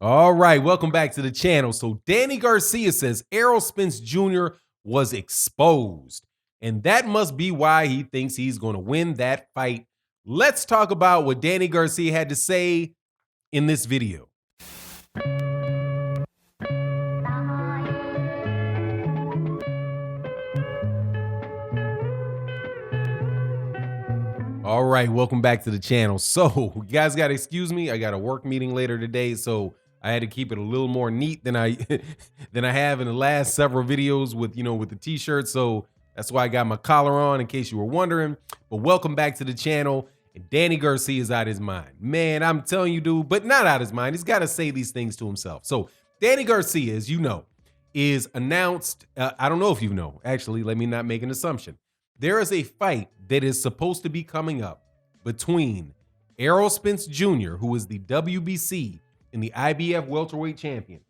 All right, welcome back to the channel. So Danny Garcia says Errol Spence Jr. was exposed, and that must be why he thinks he's going to win that fight. Let's talk about what Danny Garcia had to say in this video. All right, welcome back to the channel. So you guys got to excuse me. I got a work meeting later today, so I had to keep it a little more neat than I have in the last several videos with the t-shirt. So that's why I got my collar on, in case you were wondering. But welcome back to the channel. And Danny Garcia is out his mind, man. I'm telling you, dude, but not out his mind. He's got to say these things to himself. So Danny Garcia, as you know, is announced. I don't know if you know. Actually, let me not make an assumption. There is a fight that is supposed to be coming up between Errol Spence Jr., who is the WBC and the IBF welterweight champion,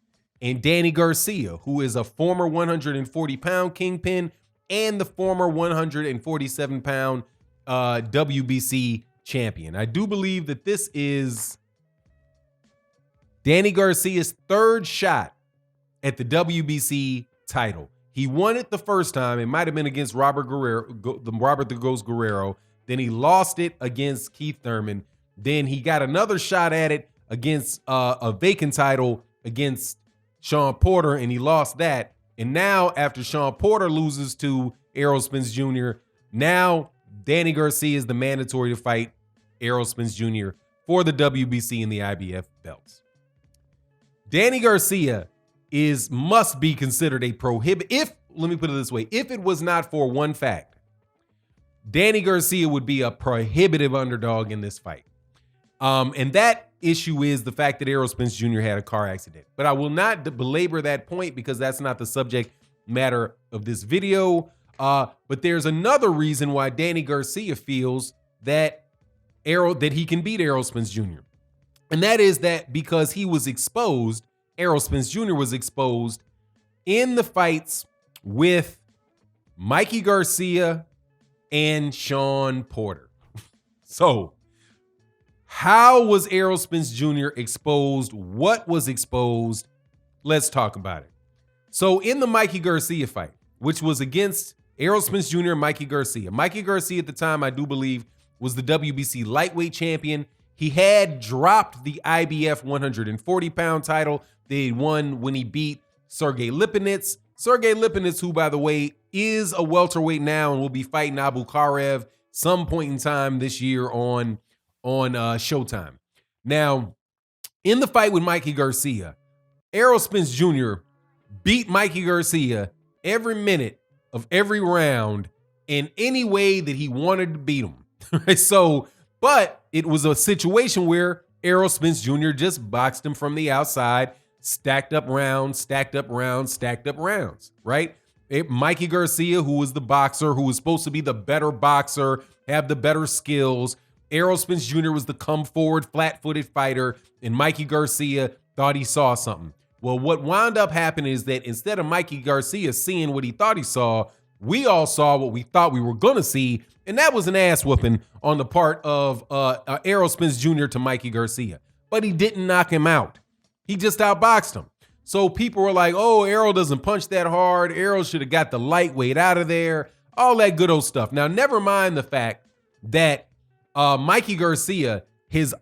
and Danny Garcia, who is a former 140-pound kingpin and the former 147-pound WBC champion. I do believe that this is Danny Garcia's third shot at the WBC title. He won it the first time. It might have been against Robert the Ghost Guerrero. Then he lost it against Keith Thurman. Then he got another shot at it against a vacant title against Shawn Porter, and he lost that. And now, after Shawn Porter loses to Errol Spence Jr., now Danny Garcia is the mandatory to fight Errol Spence Jr. for the WBC and the IBF belts. Danny Garcia must be considered a let me put it this way, if it was not for one fact, Danny Garcia would be a prohibitive underdog in this fight. And that issue is the fact that Errol Spence Jr. had a car accident. But I will not belabor that point because that's not the subject matter of this video. But there's another reason why Danny Garcia feels that he can beat Errol Spence Jr. And that is that because he was exposed, Errol Spence Jr. was exposed in the fights with Mikey Garcia and Shawn Porter. So how was Errol Spence Jr. exposed? What was exposed? Let's talk about it. So in the Mikey Garcia fight, which was against Errol Spence Jr. and Mikey Garcia. Mikey Garcia at the time, I do believe, was the WBC lightweight champion. He had dropped the IBF 140-pound title. They won when he beat Sergey Lipinets. Sergey Lipinets, who, by the way, is a welterweight now and will be fighting Abu Karev some point in time this year on Showtime. Now, in the fight with Mikey Garcia, Errol Spence Jr. beat Mikey Garcia every minute of every round in any way that he wanted to beat him. But it was a situation where Errol Spence Jr. just boxed him from the outside, stacked up rounds, right? Mikey Garcia, who was the boxer, who was supposed to be the better boxer, have the better skills. Errol Spence Jr. was the come forward, flat-footed fighter, and Mikey Garcia thought he saw something. Well, what wound up happening is that instead of Mikey Garcia seeing what he thought he saw, we all saw what we thought we were going to see, and that was an ass whooping on the part of Errol Spence Jr. to Mikey Garcia. But he didn't knock him out. He just outboxed him. So people were like, oh, Errol doesn't punch that hard. Errol should have got the lightweight out of there. All that good old stuff. Now, never mind the fact that Mikey Garcia has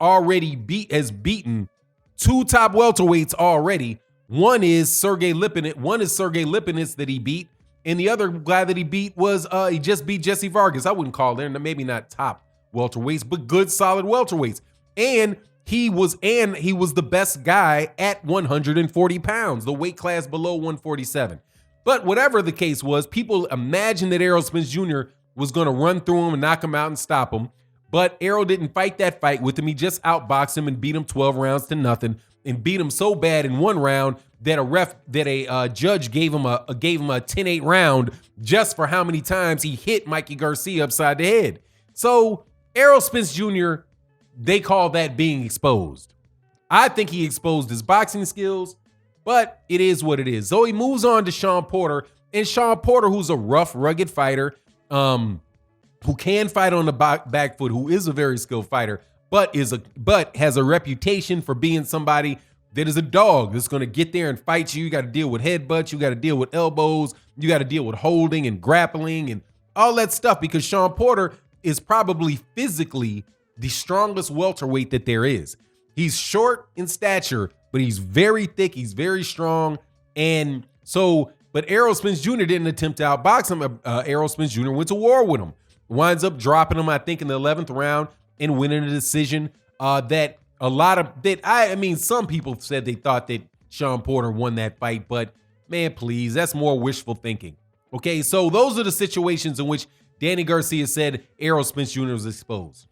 beaten two top welterweights already. One is Sergey Lipinets that he beat. And the other guy that he beat was, he just beat Jesse Vargas. I wouldn't call them, maybe not top welterweights, but good, solid welterweights. And he was the best guy at 140 pounds, the weight class below 147. But whatever the case was, people imagined that Errol Spence Jr. was going to run through him and knock him out and stop him. But Errol didn't fight that fight with him. He just outboxed him and beat him 12 rounds to nothing, and beat him so bad in one round that a judge gave him a 10-8 round just for how many times he hit Mikey Garcia upside the head. So Errol Spence Jr., they call that being exposed. I think he exposed his boxing skills, but it is what it is. So he moves on to Shawn Porter, and Shawn Porter, who's a rough, rugged fighter, who can fight on the back foot, who is a very skilled fighter, but has a reputation for being somebody that is a dog that's going to get there and fight you. You got to deal with headbutts. You got to deal with elbows. You got to deal with holding and grappling and all that stuff, because Shawn Porter is probably physically the strongest welterweight that there is. He's short in stature, but he's very thick. He's very strong. And so, but Errol Spence Jr. didn't attempt to outbox him. Errol Spence Jr. went to war with him. Winds up dropping him, I think, in the 11th round and winning a decision that some people said they thought that Shawn Porter won that fight, but man, please, that's more wishful thinking. Okay, so those are the situations in which Danny Garcia said Errol Spence Jr. was exposed.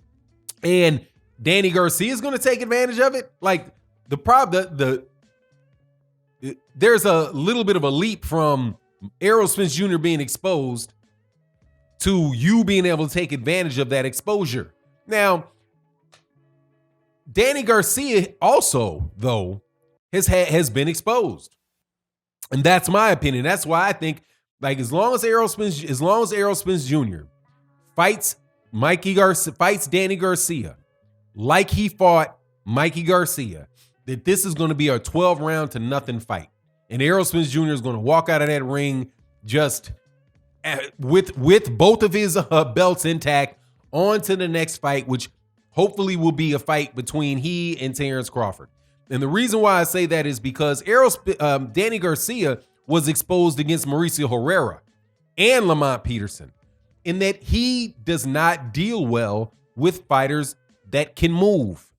And Danny Garcia is going to take advantage of it. Like, there's a little bit of a leap from Errol Spence Jr. being exposed to you being able to take advantage of that exposure. Now, Danny Garcia also, though, has been exposed. And that's my opinion. That's why I think, like, as long as Errol Spence Jr. fights Danny Garcia like he fought Mikey Garcia, that this is going to be a 12-round to nothing fight. And Errol Spence Jr. is going to walk out of that ring just with both of his belts intact on to the next fight, which hopefully will be a fight between he and Terrence Crawford. And the reason why I say that is because Danny Garcia was exposed against Mauricio Herrera and Lamont Peterson, in that he does not deal well with fighters that can move.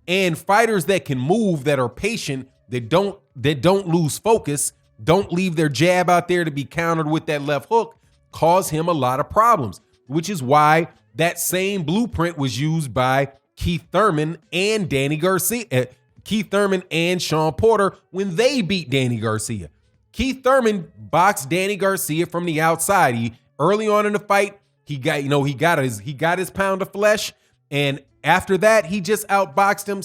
And fighters that can move, that are patient, that don't lose focus, don't leave their jab out there to be countered with that left hook, cause him a lot of problems, which is why that same blueprint was used by Keith Thurman and Danny Garcia, Keith Thurman and Shawn Porter when they beat Danny Garcia. Keith Thurman boxed Danny Garcia from the outside. Early on in the fight, he got his pound of flesh, and after that, he just outboxed him.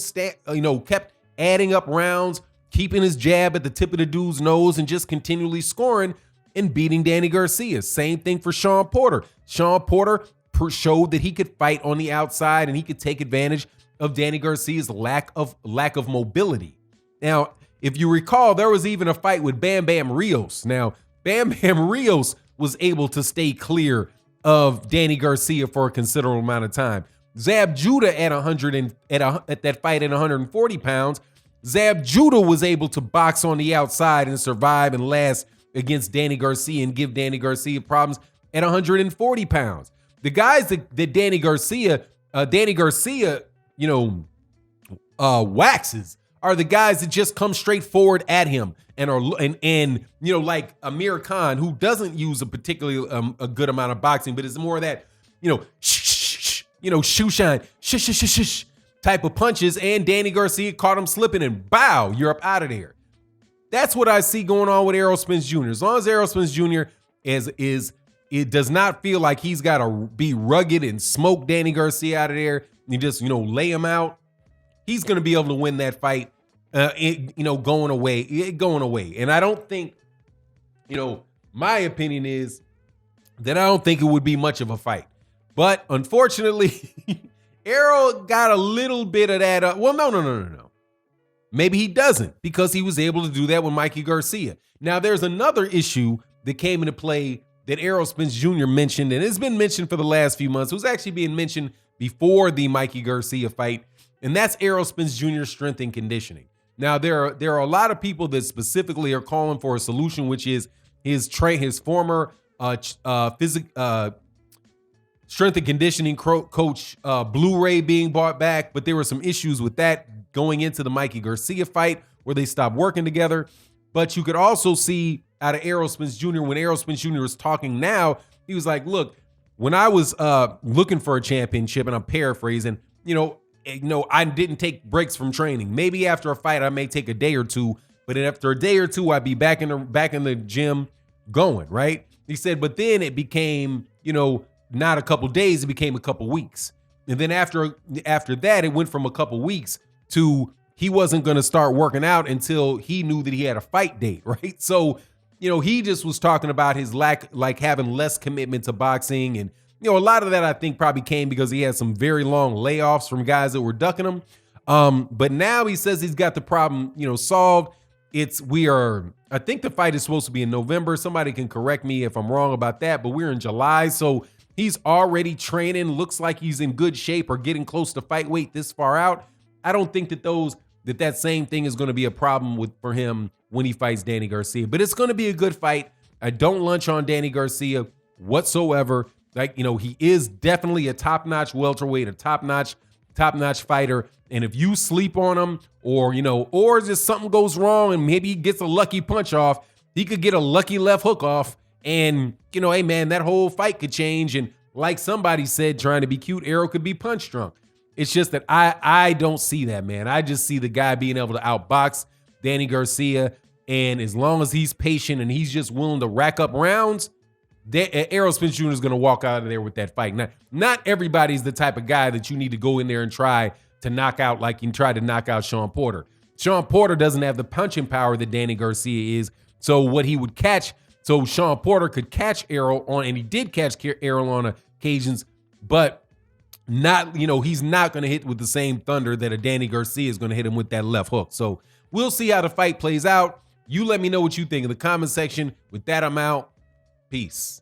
Kept adding up rounds, keeping his jab at the tip of the dude's nose, and just continually scoring and beating Danny Garcia. Same thing for Shawn Porter. Shawn Porter showed that he could fight on the outside and he could take advantage of Danny Garcia's lack of mobility. Now, if you recall, there was even a fight with Bam Bam Rios. Now, Bam Bam Rios was able to stay clear of Danny Garcia for a considerable amount of time. Zab Judah at that fight at 140 pounds, Zab Judah was able to box on the outside and survive and last against Danny Garcia and give Danny Garcia problems at 140 pounds. The guys that Danny Garcia, waxes are the guys that just come straight forward at him and like Amir Khan, who doesn't use a particularly a good amount of boxing, but it's more of that, shoe shine, shh type of punches. And Danny Garcia caught him slipping and bow, you're up out of there. That's what I see going on with Errol Spence Jr. As long as Errol Spence Jr. it does not feel like he's got to be rugged and smoke Danny Garcia out of there and just, lay him out, he's going to be able to win that fight, going away. And I don't think, my opinion is that I don't think it would be much of a fight. But unfortunately, Errol got a little bit of that. No. Maybe he doesn't, because he was able to do that with Mikey Garcia. Now, there's another issue that came into play that Errol Spence Jr. mentioned, and it's been mentioned for the last few months. It was actually being mentioned before the Mikey Garcia fight, and that's Errol Spence Jr.'s strength and conditioning. Now, there are a lot of people that specifically are calling for a solution, which is his former strength and conditioning coach Blu-ray being brought back, but there were some issues with that going into the Mikey Garcia fight where they stopped working together. But you could also see out of Errol Spence Jr., when Errol Spence Jr. was talking now, he was like, look, when I was looking for a championship, and I'm paraphrasing, I didn't take breaks from training. Maybe after a fight, I may take a day or two, but after a day or two, I'd be back in the gym going, right? He said, but then it became, not a couple days, it became a couple weeks. And then after that, it went from a couple weeks to he wasn't going to start working out until he knew that he had a fight date, right? So, he just was talking about his having less commitment to boxing. And, a lot of that I think probably came because he had some very long layoffs from guys that were ducking him. But now he says he's got the problem, solved. I think the fight is supposed to be in November. Somebody can correct me if I'm wrong about that, but we're in July. So he's already training. Looks like he's in good shape or getting close to fight weight this far out. I don't think that same thing is going to be a problem for him when he fights Danny Garcia, but it's going to be a good fight. I don't lunch on Danny Garcia whatsoever. He is definitely a top-notch welterweight, a top-notch fighter. And if you sleep on him or just something goes wrong and maybe he gets a lucky punch off, he could get a lucky left hook off and, hey man, that whole fight could change. And like somebody said, trying to be cute, Errol could be punch drunk. It's just that I don't see that, man. I just see the guy being able to outbox Danny Garcia. And as long as he's patient and he's just willing to rack up rounds, Errol Spence Jr. is going to walk out of there with that fight. Not everybody's the type of guy that you need to go in there and try to knock out like you tried to knock out Shawn Porter. Shawn Porter doesn't have the punching power that Danny Garcia is. So what he would catch, so Shawn Porter could catch Errol on, and he did catch Errol on occasions, but he's not going to hit with the same thunder that a Danny Garcia is going to hit him with that left hook. So we'll see how the fight plays out. You let me know what you think in the comment section. With that, I'm out. Peace.